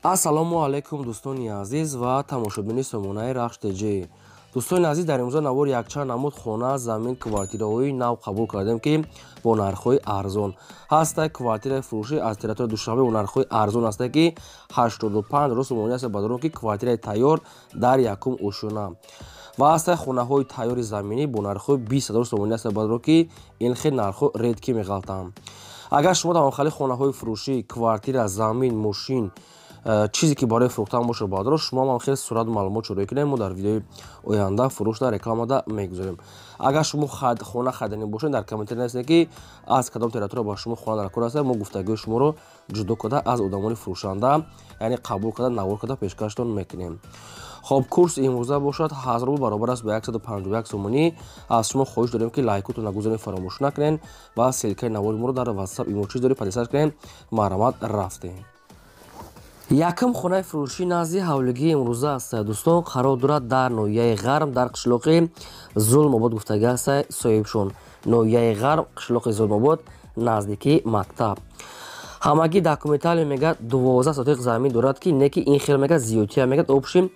ассалому алайкум дӯстони азиз ва тамошобини сомонаи рахш теҷи. дӯстони азиз, дар имрӯза навор якчанд намуд хона, замин, квартираҳои нав қабул кардем, ки бо нархҳои арзон ҳастай. Квартираи фурӯшӣ аз территорияи Душанбе бо нархҳои арзон ҳастай, ки 85 рӯз сомонӣ аст ба дарон, ки квартираи тайёр дар якум ошӯна ва ҳастай хонаҳои тайёри заминӣ бо нархҳои 20,000 сомонӣ аст ба дарон, ки ин хел нархҳо редки меғалтанд. агар шумо тамом хали хонаҳои фурӯшӣ, квартира, замин, мошин, чизе ки барои фурӯхтан бошад баъдро, шумо ҳам хеле сурат маълумот чорӣ кунед. мо дар видеои оянда фурӯшда рекламада мегузорем. агар шумо хона хариданӣ бошед, дар комментар нависед ки аз кадом территория ба шумо хона даркор аст. мо гуфтагӯи шуморо ҷудо карда аз одамони фурӯшанда, яъне қабул карда, навор карда пешкаштон мекунем. хоб, курс имрӯза бошад 1000 рубл баробар аст ба 151 сомонӣ. аз шумо хоҳиш дорем ки лайкотонро гузоред, фаромӯш накунед ва селкаи навори моро дар WhatsApp имо чиз доред падисаж кунед. марҳамат, рафтем. якум хонаи фурӯшӣ назди ҳавлигии имрӯза аст. дӯстон, қарор дорад дар ноҳияи ғарб, дар қишлоқи Зулмобод гуфтагӣ аст соҳибшон. ноҳияи ғарб, қишлоқи Зулмобод, наздикии мактаб. ҳамагӣ документали мегӯяд 12 сотиқ замин дорад, ки не ки ин хел мегӯяд зиёдтия мегӯяд. обшим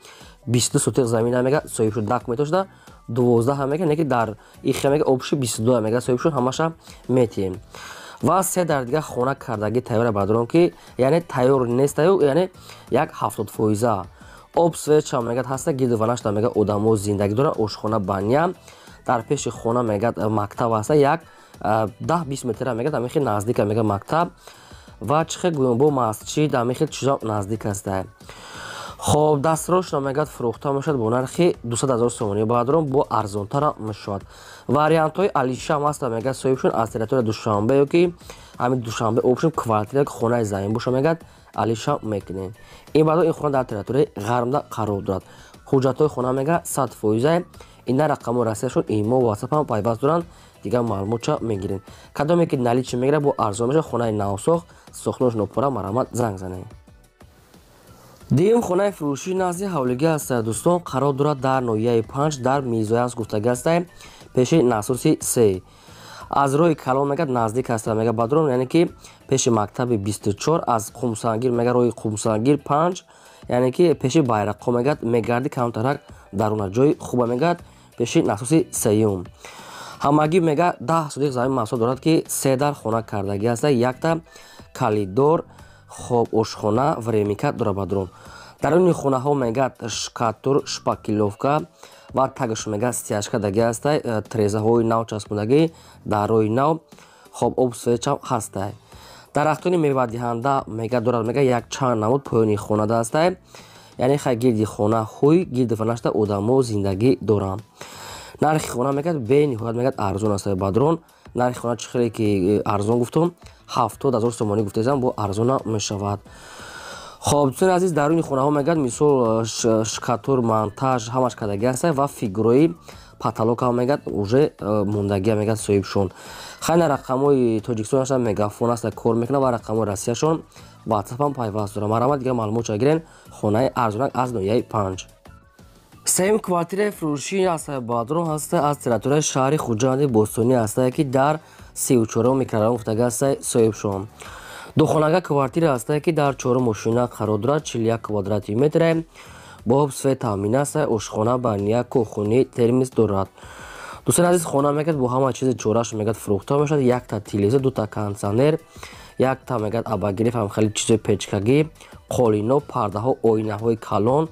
22 сотиқ замина мегӯяд соҳибшон. документашда 12 мегӯяд, не ки дар ин хел мегӯяд обши 22 мегӯяд соҳибшон. ҳамаша метиҳем. ва се дар дигар хона кардагӣ тайёра ба дарон, ки яъне тайёр нест, яъне як 70%. об свеча мегӯяд ҳаста, гирду ванашта мегӯяд одамо зиндагӣ доранд. ошхона баня дар пеши хона мегӯяд мактаб аст, як 10-20 метра мегӯяд, ҳамин хел наздик мегӯяд мактаб ва чӣ хел гӯем бо масҷид, ҳамин хел чизо наздик аст. хоб, дастфирошро мегӯяд фурӯхта мешавад бо нархи 200,000 сомонӣ ба дарон, бо арзонтара мешавад. вариантҳои алишам ҳаста мегӯяд соҳибшон аз территорияи Душанбе, ёки ҳамин Душанбе обшим квартира хонаи замин боша мегӯяд алишам мекунем. ин баъдо ин хона дар территорияи ғарбда қарор дорад. ҳуҷҷатҳои хона мегӯяд 100%. ина рақамҳои расмияшон имо WhatsApp ҳам пайваст доранд. дигар маълумотша мегирем. кадоме ки наличи мегирад бо арзон мешавад. хонаи навсохт, сохтноши нопора, марҳамат, занг занед. дуюм хонаи фурӯшӣ назди ҳавлигӣ аст. дӯстон, қарор дорад дар ноҳияи 5 дар мизоянс гуфтагӣ аст, пеши насоси 3. аз роҳи калон мегӯяд наздик аст мегӯяд ба дарон, яъне ки пеши мактаби 24. аз хумсангир мегӯяд роҳи хумсангир 5, яъне ки пеши байрақҳо мегӯяд мегарди камтарак даруна ҷои хуба мегӯяд пеши насоси 3. ҳамагӣ мегӯяд 10 сотиқ замин маҳсул дорад, ки 3 дар хона кардагӣ аст. якта калидор, хоб, ошхона, времика дорад ба дарон. даруни хонаҳо мегӯяд шкатур, шпакиловка ва тагш мегӯяд стяжка дагӣ аст. трезаҳои нав часпондагӣ дар роҳи нав. хоб, об свечам ҳастай. дарахтони мевадиҳанда мегӯяд дорад, мегӯяд якчанд намуд поёни хонада аст. яъне хай гирди хона ҳуй, гирди ванашта одамо зиндагӣ доранд. нархи хона мегӯяд бениҳоят мегӯяд арзон аст ба дарон. нархи хона чӣ хеле ки арзон гуфтам, 70,000 сомонӣ гуфтаам, бо арзона мешавад. хоб, дӯстони азиз, даруни хонаҳо мегӯяд мисол шкатур, монтаж ҳамаш кардагӣ аст ва фигурои потолок ҳам мегӯяд уже мондагӣ мегӯяд соҳибшон. хайна рақамҳои тоҷикистон мегафон аст кор мекунад ва рақамҳои россияшон WhatsApp ҳам пайваст дорад. марҳамат, дигар маълумотша гирен. хонаи арзонак аз ноҳияи 5. сеюм квартираи фурӯшӣ аст ба дарон аст аз территорияи шаҳри Хуҷанди Бостонӣ аст, ки дар 34 микрорайон гуфтагӣ аст соҳибшон. духонага квартира аст, ки дар 4 мошина қарор дорад. 41 квадрати метр бо свет таъмин аст. ошхона, баня, кухонӣ, термис дорад. дӯстони азиз, хона мегӯяд бо ҳама чизи чораш мегӯяд фурӯхта мешавад. якта телевизор, дута кондитсионер, якта мегӯяд абагириф, ҳам хеле чизои печкагӣ, қолино, пардаҳо, оинаҳои калон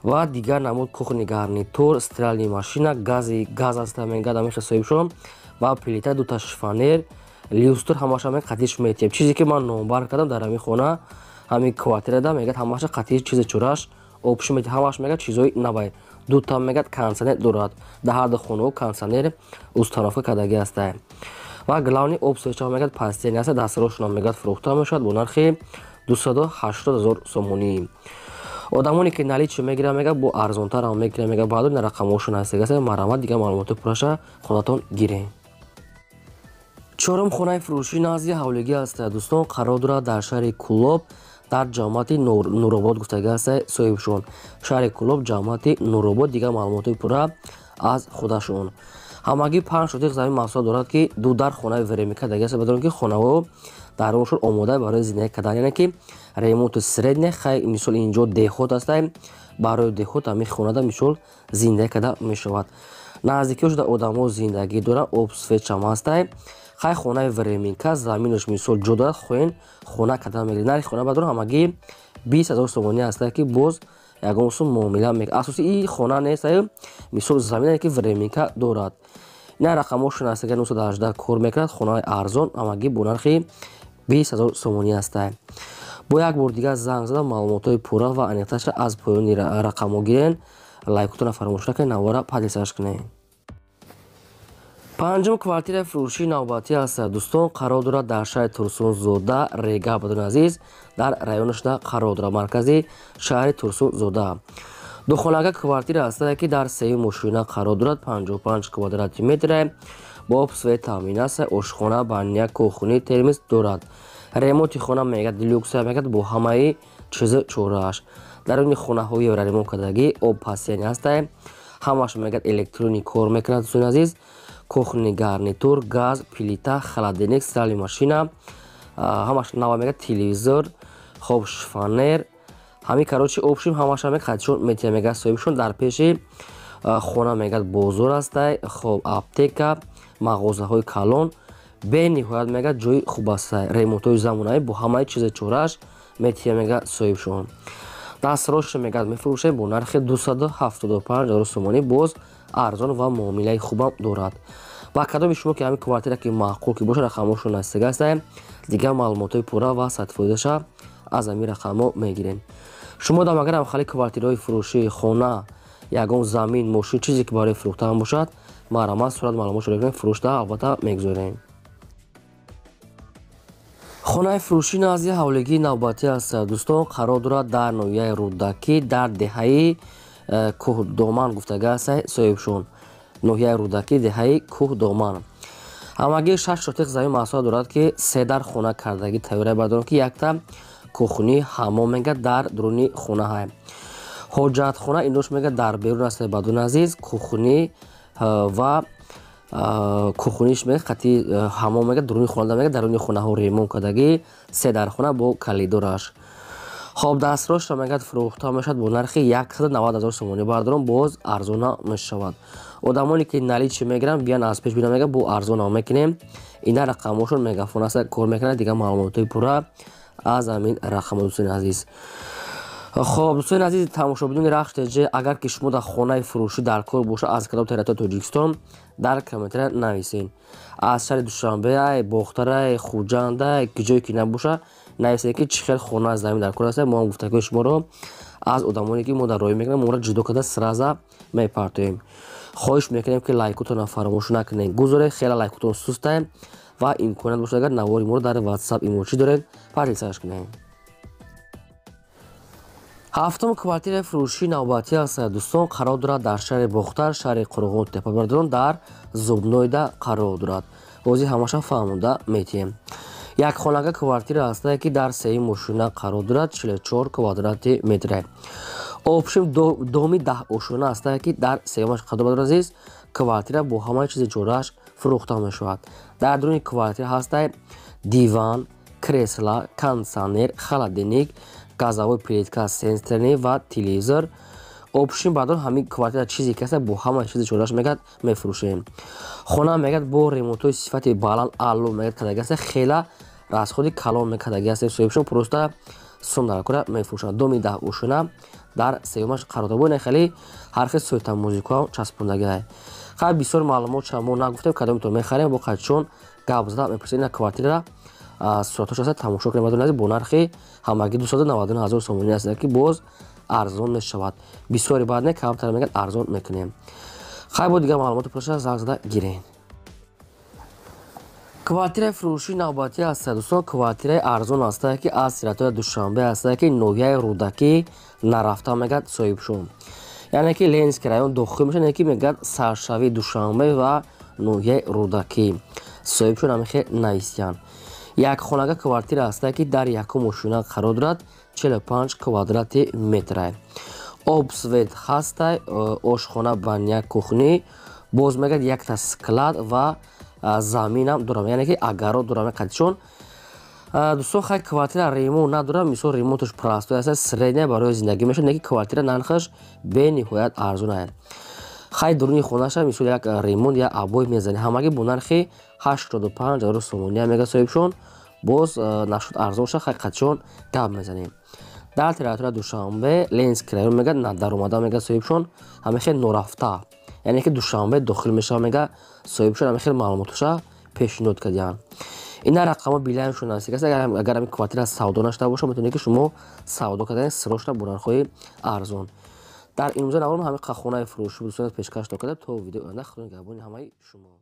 ва дигар намуд кухни гарнитур, стиральни машина, газ аст мегӯяд ҳамин хел соҳибшон ва плита, дута шифонер, люстр ҳамаша мегӯяд қатъиш метиҳем. чизе ки ман номбар кардам дар ҳамин хона, ҳамин квартирада мегӯяд ҳамаша қатъиш чизи чораш обши метиҳем. ҳамаш мегӯяд чизои навай. дута мегӯяд кондитсионер дорад. дар ҳар ду хонаҳо кондитсионер установка кардагӣ аст. ва главни об свеча мегӯяд пастени аст. дастфирошонам мегӯяд фурӯхта мешавад бо нархи 280,000 сомонӣ. одамоне ки наличи мегиранд мегӯяд бо арзонтар ҳам мекунад мегӯяд баъдо ин рақамҳошон ҳастагӣ аст. марҳамат, дигар маълумоти пурраша худатон гирем. чорум хонаи фурӯшӣ назди ҳавлигӣ аст. дӯстон, қарор дорад дар шаҳри Кӯлоб, дар ҷамъияти Нуробод гуфтагӣ аст соҳибшон. шаҳри Кӯлоб, ҷамъияти Нуробод, дигар маълумоти пурра аз худашон. ҳамагӣ 5 сотиқ замин маҳсул дорад, ки ду дар хонаи времика дагӣ аст ба дарон, ки хонаҳо даруншон омода барои зиндаги кардан, яъне ки ремонту средне хай мисол инҷо деҳот астаем, барои деҳот ҳамин хонада мисол зиндаги карда мешавад. наздикиҳо шуда одамо зиндагӣ доранд, обсветчам ҳастай, хай хонаи временка заминаш мисол ҷо дорад, хоҳен хона кардан мегиред. нари хона бадро ҳамагӣ 20 000 сомонӣ астае ки боз ягон сум муомила мекунад. асоси ин хона нест, мисол замине ки временка дорад. ина рақамошон аст, агар 918 кор мекунад, хонаи арзон ҳамагӣ бо нархи 20 000 сомонӣ астае. бо як бор дигар занг зада маълумотҳои пурра ва аниқташа аз поёни рақамҳо гирен. лайкотона фаромӯш накунед, навора падисаш кунед. панҷум квартираи фурӯшии навбатӣ аст. дӯстон қарор дорад дар шаҳри Турсунзода, Рега бадуни азиз, дар райони шуда қарор дорад, маркази шаҳри Турсунзода. духонага квартира аст ки дар сеюм мошина қарор дорад, 55 квадрати метр бо обсвет таъмин аст, ошхона, баня, кухни, термис дорад. ремонти хона мегӯяд люксия мегӯяд бо ҳамаи чизи чорааш. даруни хонаҳоиро ремонт кардагӣ об пасияни ҳастае, ҳамаш мегӯяд электрони кор мекунад. дӯстони азиз, кухни, гарнитур, газ, плита, холодильник, стиральная машина, ҳамаш нава мегӯяд телевизор, хоб шифонер, ҳамин карочи обшим ҳамаша мегӯяд хатишон метия мегӯяд соҳибшон. дар пеши хона мегӯяд бозор астае, хоб аптека, мағозаҳои калон, бениҳоят мегӯяд ҷои хуб астае. ремонтҳои замонавӣ бо ҳамаи чизи чораш метия мегӯяд соҳибшон. дастрош мегӯяд мефурӯшем бо нархи 275 000 сомонӣ, боз арзон ва муомилаи хубам дорад. ба кадоми шумо ки ҳамин квартира ки маъқул ки боша рақамошон настига астае, дигар маълумотҳои пурра ва сатифоидаша аз ҳамин рақамҳо мегирем. шумо дам агарам хали квартираҳои фурӯшии хона, ягон замин, мошин, чизе ки барои фурӯхтан бошад, маърамат сурат маълумотшо бигирем, фурӯшта албатта мегузорем. хонаи фурӯшии назди ҳавлигии навбатӣ аст. дӯстон қарор дорад дар ноҳияи рӯдакӣ, дар деҳаи кӯҳдоман гуфтага астае соҳибшон. ноҳияи рӯдакӣ, деҳаи кӯҳдоман. ҳамагӣ 6 сотиқ замин маҳсулот дорад ки 3 дар хона кардагӣ тайёрия бардорад ки якта кухни, ҳаммом мегӯяд дар дуруни хонаҳай. ҳоҷатхона инош мегӯяд дар берун астае бадуни азиз, кухни ва кухниш мегӯяд хати ҳаммом мегӯяд дуруни хона мегӯяд даруни хонаҳо ремонт кардагӣ 3 дар хона бо калидораш. хоб дастрошро мегӯяд фурӯхта мешавад бо нархи 190 000 сомонӣ бардорон, боз арзона мешавад. одамоне ки наличи мегиранд биан аз пеш бина мегӯяд бо арзона мекунем. ина рақамошон мегафон аст, кор мекунад, дигар маълумотҳои пурра аз ҳамин рақамҳо. дӯстони азиз, хоб дӯстони азизи тамошобинони Рахш ТЖ, агар ки шумо дар хонаи фурӯшӣ дар кор боша аз кадом территорияи Тоҷикистон дар комментария нависен. аз шаҳри Душанбе, Бохтара, Хуҷанда, ки ҷое ки набоша нависен ки чӣ хел хона замин дар кор аст. мо ҳам гуфтагӯи шуморо аз одамоне ки мо дар роҳӣ мекунем, моро ҷудо карда сраза мепартоем. хоҳиш мекунем ки лайкотона фаромӯш накунед, гузоред, хеле лайкотон сустае ва имконият бошад агар навори моро дар WhatsApp имочи доред, подписаш кунед. ҳафтум квартираи фурӯшии навбатӣ аст. дӯстон қарор дорад дар шаҳри Бохтар, шаҳри Қурғон Тепабардорон, дар Зубнойда қарор дорад. бозӣ ҳамаша фаҳмода метиҳем. якхонага квартира астае ки дар сеюм мошина қарор дорад, 44 квадрати метр. обшим доми 10 ошона астае ки дар сеюмаш қарор дорад. азиз, квартира бо ҳамаи чизи чорааш фурӯхта мешавад. дар дуруни квартира ҳастае диван, кресла, кондитсионер, холодильник, газовой плитка, сенсорный ва телевизор. обшим бардор ҳамин квартира чизе ки аст бо ҳамаи чизи чорааш мегӯяд мефурӯшем. хона мегӯяд бо ремонтҳои сифати баланд алло мегӯяд кардаги аст, хела расходи калон мекардаги аст соҳибшон, просто сум дар кора мефурӯшанд. доми 10 ошона дар сеюмаш қарор дорад. бо хеле ҳарфи соита музикао часпондагиае. хай бисёр маълумот мо нагуфтем, кадомитон мехарем, бо қачон гап зада мепурсед. ина квартира суратош аст, тамошо кунед бадуни азиз, бо нархи ҳамагӣ 299 000 сомонӣ аст ки боз арзон мешавад. бисёри баъд не камтар мегӯяд арзон мекунем. хай бо дигар маълумоти пурраша занг зада гирен. квартираи фурӯшии навбатӣ аст. дӯстон, квартираи арзон астае ки аз территорияи Душанбе астае ки ноҳияи рӯдакӣ нарафта мегӯяд соҳибшон. яъне ки Ленинский район дохил мешавад, яъне ки мегӯяд саршавии Душанбе ва ноҳияи рӯдакӣ соҳибшон ҳамихе нависиянд. якхонага квартира астае ки дар якум ошина қарор дорад, 45 квадрати метр. обсвет ҳастай, ошхона, баня, кухни, боз мегӯяд якта склад ва заминам дорам, яъне ки агаро дорам. қадишон дӯстон хай квартира ремонт надорад, мисол ремонташ простой аст, средня барои зиндагӣ мешавад, не ки квартира нархаш бениҳоят арзон аст. хай дуруни хонаша мисол як ремонт я обой мезанӣ, ҳамагӣ бо нархи 85,000 сомония мега соҳибшон, боз нашуд арзон ша хай қачон гап мезанем. дар территорияи Душанбе Ленинский район мега даромада мега соҳибшон, ҳамахел норафта, яъне ки Душанбе дохил мешава мега соҳибшон, ҳамахел маълумоташа пешниҳод кардиянд. ина рақамҳо билаимшон насик аст. Агар ҳамин квартира савдо нашуда бошад, метавонед ки шумо савдо кардани срочно бо нархҳои арзон. дар имрӯза наварум ҳамин хонаи фурӯшӣ дӯстони пешкаш кардем. То видеои оянда худо нигаҳбони ҳамаи шумо.